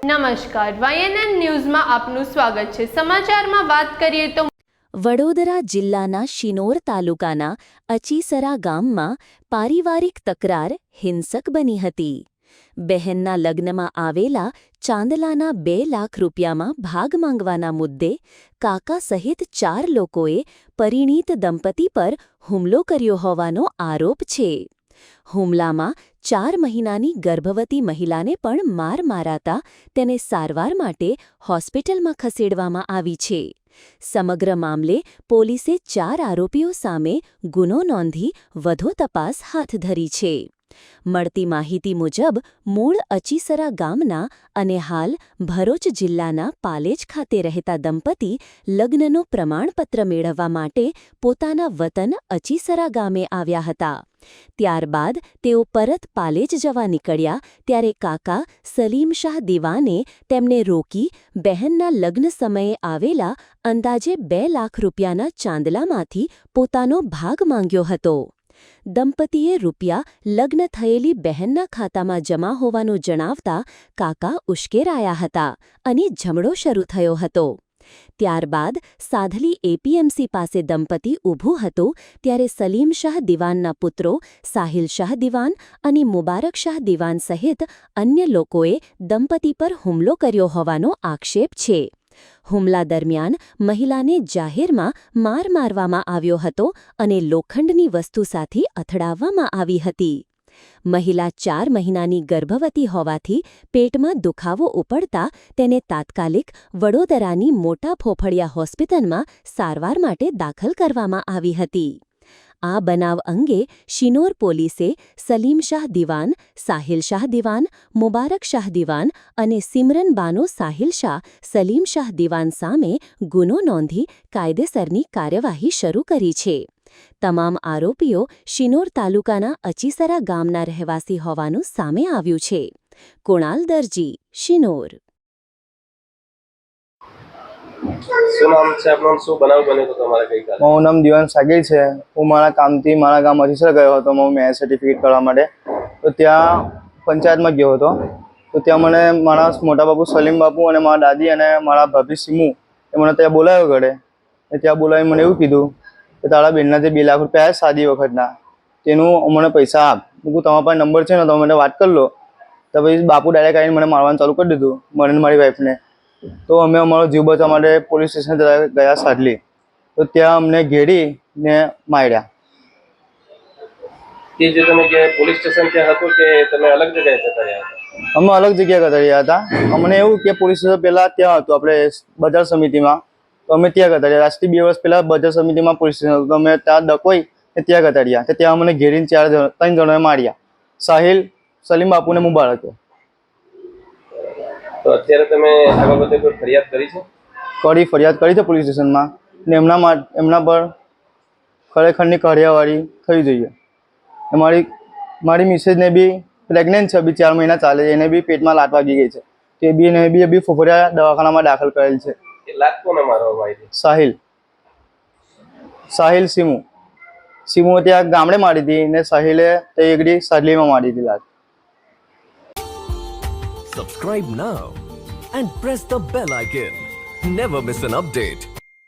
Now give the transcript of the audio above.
નમસ્કાર, YNN ન્યૂઝમાં આપનું સ્વાગત છે। સમાચારમાં વાત કરીએ તો વડોદરા જિલ્લાના શિનોર તાલુકાના અચીસરા ગામમાં પારિવારિક તકરાર હિંસક બની હતી। બહેનના લગ્નમાં આવેલા ચાંદલાના 2 લાખ રૂપિયામાં ભાગ માંગવાના મુદ્દે કાકા સહિત 4 લોકોએ પરિણીત દંપતી પર હુમલો કર્યો હોવાનો આરોપ છે। હુમલામાં 4 મહિનાની ગર્ભવતી મહિલાને પણ માર મારાતા તેને સારવાર માટે હોસ્પિટલમાં ખસેડવામાં આવી છે। સમગ્ર મામલે પોલીસે 4 આરોપીઓ સામે ગુનો નોંધી વધુ તપાસ હાથ ધરી છે। મળતી માહિતી મુજબ મૂળ અચીસરા ગામના અને હાલ ભરૂચ જિલ્લાના પાલેજ ખાતે રહેતા દંપતી લગ્નનું પ્રમાણપત્ર મેળવવા માટે પોતાના વતન અચીસરા ગામે આવ્યા હતા। ત્યારબાદ તેઓ પરત પાલેજ જવા નીકળ્યા ત્યારે કાકા સલીમ શાહ દિવાને તેમને રોકી બહેનના લગ્ન સમયે આવેલા અંદાજે 2 લાખ રૂપિયાના ચાંદલામાંથી પોતાનો ભાગ માંગ્યો હતો। દંપતીએ રૂપિયા લગ્ન થયેલી બહેનના ખાતામાં જમા હોવાનું જણાવતા કાકા ઉશ્કેરાયા હતા અને ઝઘડો શરૂ થયો હતો। ત્યારબાદ સાધલી એપીએમસી પાસે દંપતી ઊભું હતું ત્યારે સલીમ શાહ દિવાનના પુત્રો સાહિલ શાહ દિવાન અને મુબારક શાહ દિવાન સહિત અન્ય લોકોએ દંપતી પર હુમલો કર્યો હોવાનો આક્ષેપ છે। હુમલા દરમિયાન મહિલાને જાહેરમાં માર મારવામાં આવ્યો હતો અને લોખંડની વસ્તુ સાથે અથડાવવામાં આવી હતી। મહિલા 4 મહિનાની ગર્ભવતી હોવાથી પેટમાં દુખાવો ઉપડતા તેને તાત્કાલિક વડોદરાની મોટા ફોફળિયા હોસ્પિટલમાં સારવાર માટે દાખલ કરવામાં આવી હતી। આ બનાવ અંગે શિનોર પોલીસે સલીમ શાહ દિવાન, સાહિલ શાહ દિવાન, મુબારક શાહ દિવાન અને સિમરન બાનો સાહિલ શાહ, સલીમ શાહ દિવાન સામે ગુનો નોંધી કાયદેસરની કાર્યવાહી શરૂ કરી છે। તમામ આરોપીઓ શિનોર તાલુકાના અચીસરા ગામના રહેવાસી હોવાનું સામે આવ્યું છે। કુણાલ દરજી, શિનોર। શું નામ છે આપનું? શું બનાવ બન્યો તો તમારે ગઈકાલે? મારું નામ દિવાન સાગીર છે। હું મારા કામથી મારા ગામ અચીસરા ગયો હતો મેરેજ સર્ટિફિકેટ કરવા માટે। તો ત્યાં પંચાયતમાં ગયો હતો તો ત્યાં મને મારા મોટા બાપુ સલીમ બાપુ અને મારા દાદી અને મારા ભાભી સીમુ એ મને ત્યાં બોલાવ્યો ઘરે। ત્યાં બોલાવી મને એવું કીધું કે તારા બેનના જે 2 લાખ રૂપિયા શાદી વખતના તેનું મને પૈસા આપ। હું તમારા પાસે નંબર છે ને તમે મને વાત કરી લો। તો પછી બાપુ ડાયરેક્ટ આવીને મને મારવાનું ચાલુ કરી દીધું, મને મારી વાઈફને। તો અમે અમારો જીવ બચાવવા માટે પોલીસ સ્ટેશન ગયા સાડલી। તો ત્યાં અમને ઘેરીને માર્યા। તે જે તમે કે પોલીસ સ્ટેશન ત્યાં હતું કે તમે અલગ જગ્યાએ જતા રહ્યા હતા? અમે અલગ જગ્યાએ જતા રહ્યા હતા। અમને એવું કે પોલીસ સ્ટેશન પહેલાં ત્યાં હતું આપણે બજાર સમિતિમાં, તો અમે ત્યાં જતા રહ્યા। આજથી 2 વર્ષ પહેલાં બજાર સમિતિમાં પોલીસ સ્ટેશન હતું તો અમે ત્યાં ડકોઈ ત્યાં જતા રહ્યા। તો ત્યાં અમને ઘેરીને 3 જણોએ માર્યા, સાહિલ, સલીમ બાપુ ને મુબારકે। તો અત્યારે તમે આ બાબતે કોઈ ફરિયાદ કરી છે? ફરિયાદ કરી છે પોલીસ સ્ટેશનમાં ને એમના પર ખરેખરની કાર્યવાહી થવી જોઈએ। મારી મિસેસને બી પ્રેગ્નન્ટ છે, બી 4 મહિના ચાલે છે, એને બી પેટમાં લાત વાગી ગઈ છે। તે બી એને બી ફોફળિયા દવાખાનામાં દાખલ કરેલ છે। એ લાત કોને મારવામાં આવી? સાહિલ સીમુ ત્યાં ગામડે મારી હતી ને સાહિલે તે એકડી સાડલીમાં મારી હતી લાત। Subscribe now and press the bell icon. Never miss an update.